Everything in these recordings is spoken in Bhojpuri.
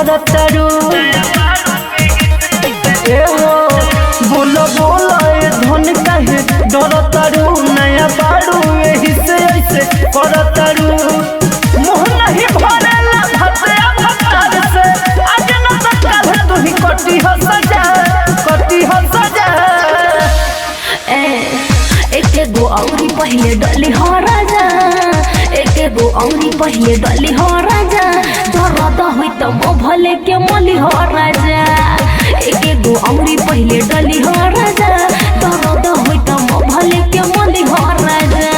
करतरू ए हो बोलो बोलो ए धन कहे डरतरू नया बारू एही से ऐसे करतरू मुँह नहीं भरेला भतिया भतार से आज न तो कल तू ही कटी हो सजा एक गो औरी पहले डली हो राजा एक गो औरी पहले डली हो राजा दर्द होई त म भले के मली हो राजा एक गो औरी पहले डली हो राजा दर्द होई त म भले के मली हो राजा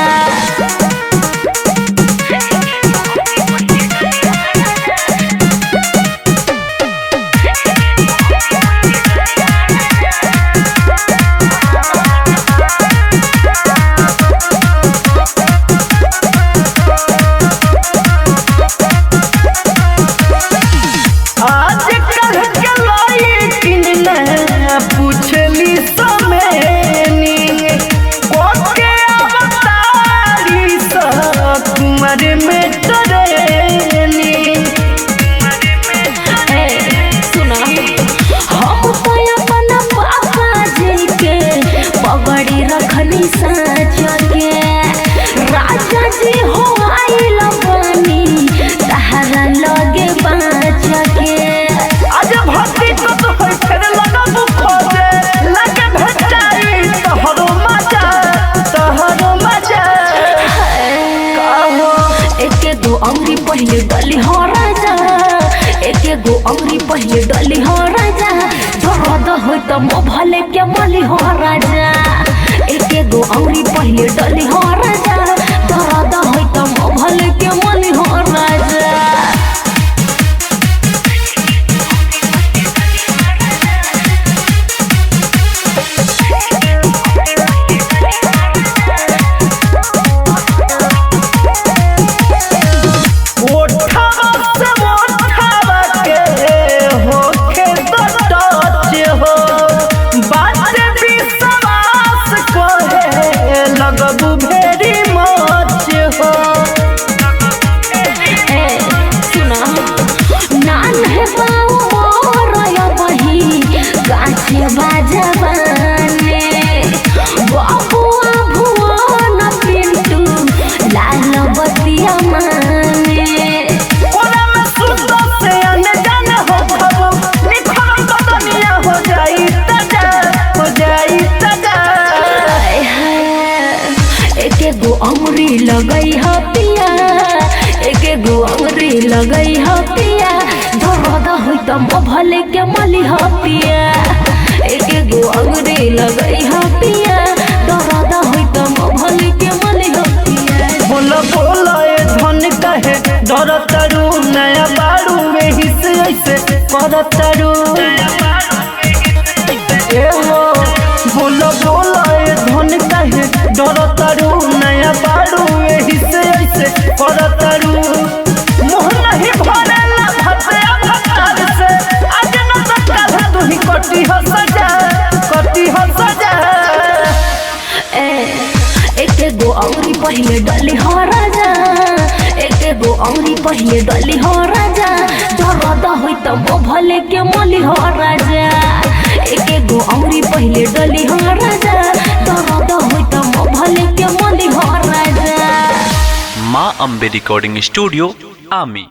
पूछली समेनी कोके अवतारी तुम्हारे में टरेनी सुना हम तो अपना पापा जी के पगड़ी रखनी साँच के राजा जी हो आइल बनी तहरा लगे बाँच के आज भक्ति तो फिर लगब खोजे लगे भेटाई तोहरो मजा कहो एक गो अंगरी पहले डली हो राजा एक गो अंगरी पहले डली हो राजा दर्द होई त म भले के मली हो राजा एक गो अंगरी पहले डली हो राजा दर्द होई त म भले के मली हो राजा लगबू भेरी मच हो सुना नान है बाऊ मोरया बही गाछे बाजबाने बाबुआ भुवन पिंटू लाल बतिया माने कोना में सुतो से अनजान हो खबो निखर तो दुनिया हो जाई तजा एक गो अमरी लगई ह पिया एक गो अमरी लगई ह पिया दर्द होई त म भले के मली ह पिया एक गो अमरी लगई ह पिया दर्द होई त म भले के मली ह पिया बोलो बोलो ए धन कहे डरतरू नया बारू एही से ऐसे करतरू ए हो बोलो बोलो ए धन कहे डरतरू नया बारू एही से ऐसे करतरू मुँह नहीं भरेला भतिया भतार से आज न तो कल तू ही कटी हो सजा एक गो औरी पहले डली हो राजा एक गो औरी पहले डली हो राजा दर्द होई त म भले के मली हो राजा एक गो औरी पहले डली हो राजा दर्द होई त म भले के मली हो राजा माँ अम्बे रिकॉर्डिंग स्टूडियो आमी।